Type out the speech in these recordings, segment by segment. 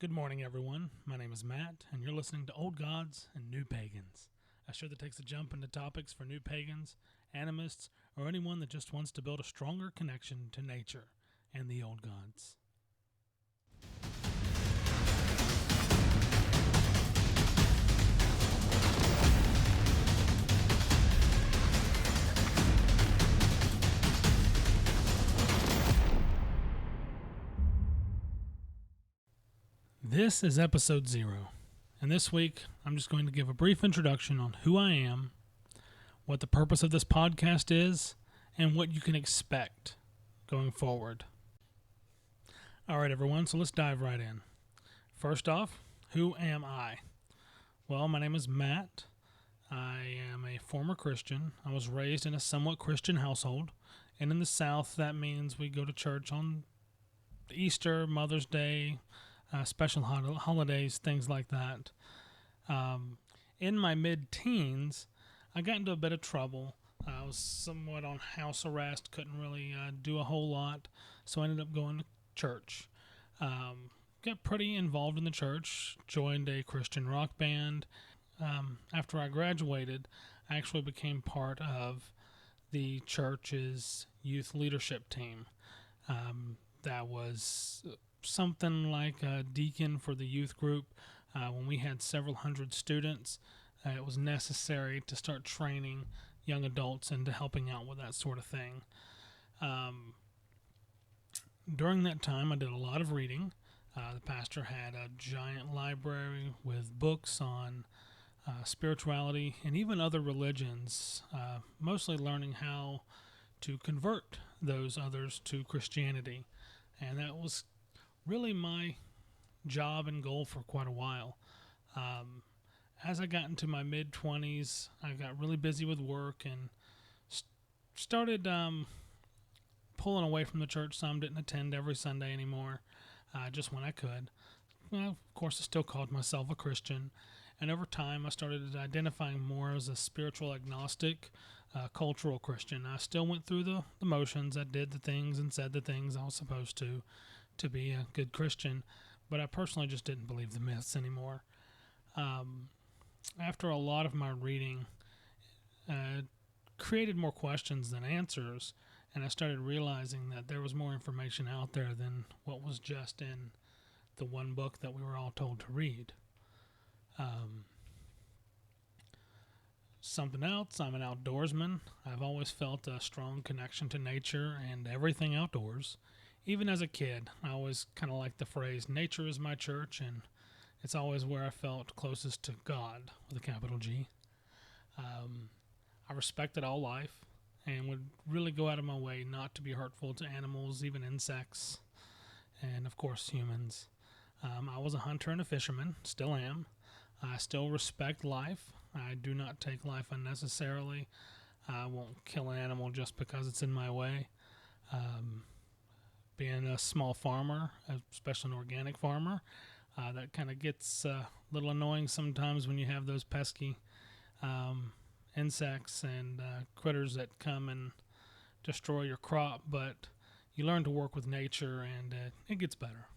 Good morning, everyone. My name is Matt, and you're listening to Old Gods and New Pagans, a show that takes a jump into topics for new pagans, animists, or anyone that just wants to build a stronger connection to nature and the old gods. This is episode 0, and this week I'm just going to give a brief introduction on who I am, what the purpose of this podcast is, and what you can expect going forward. Alright, everyone, so let's dive right in. First off, who am I? Well, my name is Matt. I am a former Christian. I was raised in a somewhat Christian household, and in the South, that means we go to church on Easter, Mother's Day, special holidays, things like that. In my mid-teens, I got into a bit of trouble. I was somewhat on house arrest, couldn't really do a whole lot, so I ended up going to church. Got pretty involved in the church, joined a Christian rock band. After I graduated, I actually became part of the church's youth leadership team. That was something like a deacon for the youth group. When we had several hundred students, it was necessary to start training young adults into helping out with that sort of thing. During that time, I did a lot of reading. The pastor had a giant library with books on spirituality and even other religions, mostly learning how to convert those others to Christianity. And that was really my job and goal for quite a while. As I got into my mid-20s, I got really busy with work and started pulling away from the church some, didn't attend every Sunday anymore, just when I could. Well, of course, I still called myself a Christian, and over time I started identifying more as a spiritual agnostic, cultural Christian. I still went through the motions. I did the things and said the things I was supposed to be a good Christian, but I personally just didn't believe the myths anymore. After a lot of my reading, created more questions than answers, and I started realizing that there was more information out there than what was just in the one book that we were all told to read. Something else, I'm an outdoorsman. I've always felt a strong connection to nature and everything outdoors. Even as a kid, I always kind of liked the phrase, nature is my church, and it's always where I felt closest to God, with a capital G. I respected all life and would really go out of my way not to be hurtful to animals, even insects, and of course humans. I was a hunter and a fisherman, still am. I still respect life. I do not take life unnecessarily. I won't kill an animal just because it's in my way. Being a small farmer, especially an organic farmer, that kind of gets a little annoying sometimes when you have those pesky insects and critters that come and destroy your crop, but you learn to work with nature and it gets better.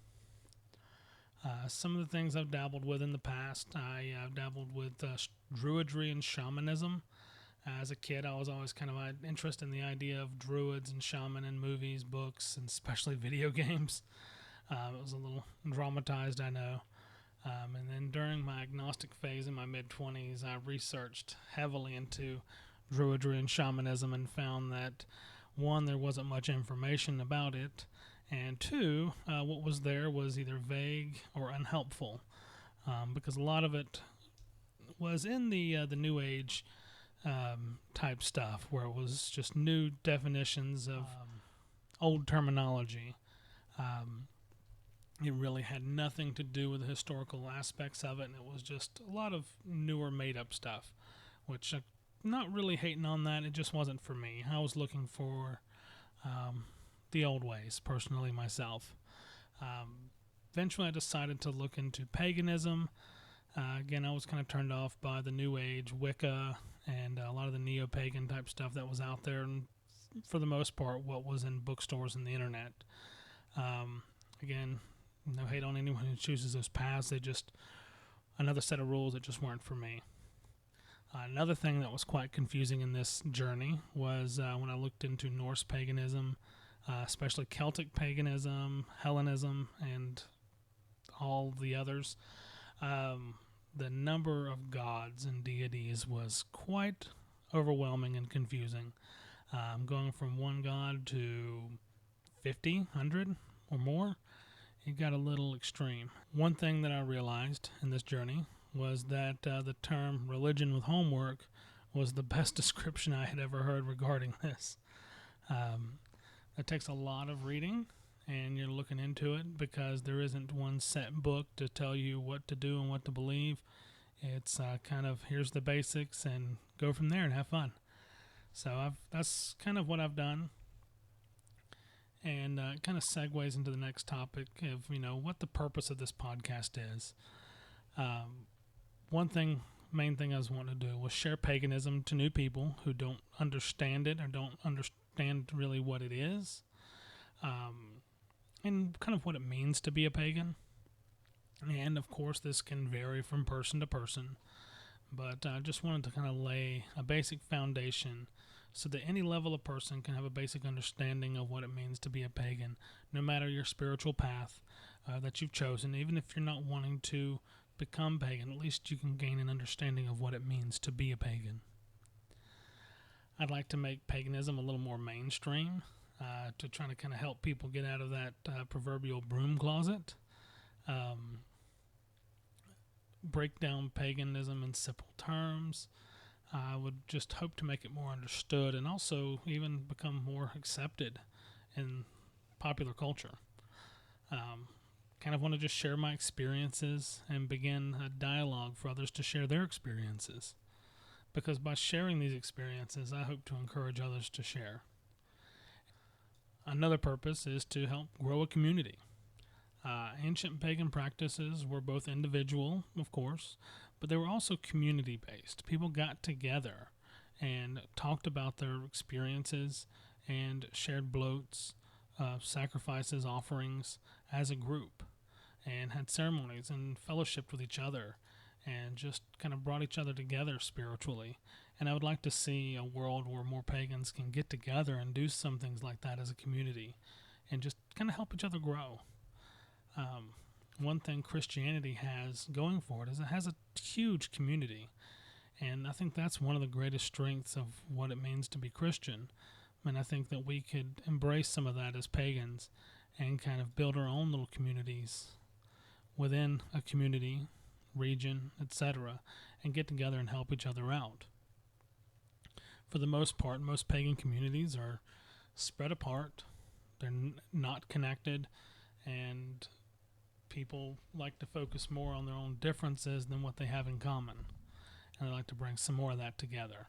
Some of the things I've dabbled with in the past, I've dabbled with druidry and shamanism. As a kid, I was always kind of interested in the idea of druids and shaman in movies, books, and especially video games. It was a little dramatized, I know. And then during my agnostic phase in my mid-20s, I researched heavily into druidry and shamanism and found that, one, there wasn't much information about it, and two, what was there was either vague or unhelpful, because a lot of it was in the New Age type stuff, where it was just new definitions of old terminology. It really had nothing to do with the historical aspects of it, and it was just a lot of newer made-up stuff, which I'm not really hating on that. It just wasn't for me. I was looking for the old ways, personally, myself. Eventually, I decided to look into paganism. Again, I was kind of turned off by the New Age, Wicca, and a lot of the neo-pagan type stuff that was out there, and for the most part, what was in bookstores and the internet. Again, No hate on anyone who chooses those paths. They just another set of rules that just weren't for me. Another thing that was quite confusing in this journey was when I looked into Norse paganism, especially Celtic paganism, Hellenism, and all the others. The number of gods and deities was quite overwhelming and confusing. Going from one god to 50, 100 or more, it got a little extreme. One thing that I realized in this journey was that the term religion with homework was the best description I had ever heard regarding this. It takes a lot of reading, and you're looking into it because there isn't one set book to tell you what to do and what to believe. It's kind of here's the basics and go from there and have fun. So that's kind of what I've done, and it kind of segues into the next topic of what the purpose of this podcast is. Main thing I was wanting to do was share paganism to new people who don't understand it or don't understand really what it is, and kind of what it means to be a pagan. And of course, this can vary from person to person, but I just wanted to kind of lay a basic foundation so that any level of person can have a basic understanding of what it means to be a pagan, no matter your spiritual path that you've chosen. Even if you're not wanting to become pagan, at least you can gain an understanding of what it means to be a pagan. I'd like to make paganism a little more mainstream, to try to kind of help people get out of that proverbial broom closet. Break down paganism in simple terms. I would just hope to make it more understood and also even become more accepted in popular culture. Kind of want to just share my experiences and begin a dialogue for others to share their experiences. Because by sharing these experiences, I hope to encourage others to share. Another purpose is to help grow a community. Ancient pagan practices were both individual, of course, but they were also community-based. People got together and talked about their experiences and shared bloats, sacrifices, offerings as a group, and had ceremonies and fellowshiped with each other and just kind of brought each other together spiritually. And I would like to see a world where more pagans can get together and do some things like that as a community and just kind of help each other grow. One thing Christianity has going for it is it has a huge community, and I think that's one of the greatest strengths of what it means to be Christian. And I think that we could embrace some of that as pagans and kind of build our own little communities within a community, region, etc., and get together and help each other out. For the most part, most pagan communities are spread apart. They're not connected, and people like to focus more on their own differences than what they have in common. And I like to bring some more of that together.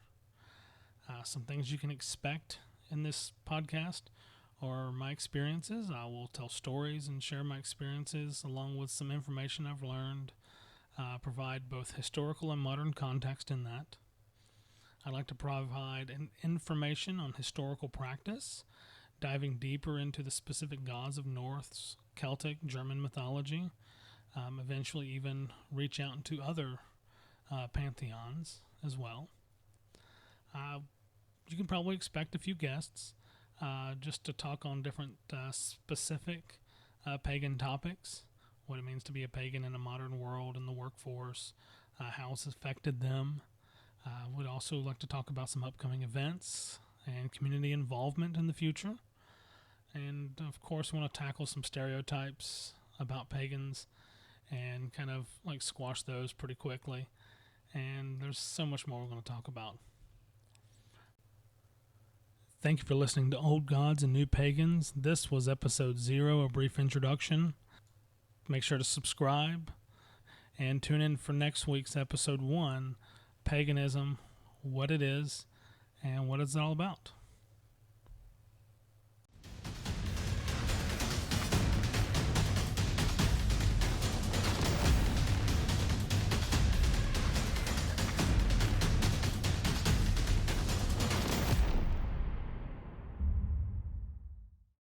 Some things you can expect in this podcast are my experiences. I will tell stories and share my experiences along with some information I've learned, provide both historical and modern context in that. I like to provide information on historical practice, diving deeper into the specific gods of Norse, Celtic, German mythology, eventually even reach out into other pantheons as well. You can probably expect a few guests just to talk on different specific pagan topics, what it means to be a pagan in a modern world in the workforce, how it's affected them. Would also like to talk about some upcoming events and community involvement in the future. And of course, we want to tackle some stereotypes about pagans and kind of like squash those pretty quickly. And there's so much more we're going to talk about. Thank you for listening to Old Gods and New Pagans. This was episode 0, a brief introduction. Make sure to subscribe and tune in for next week's episode 1, Paganism, what it is, and what it's all about.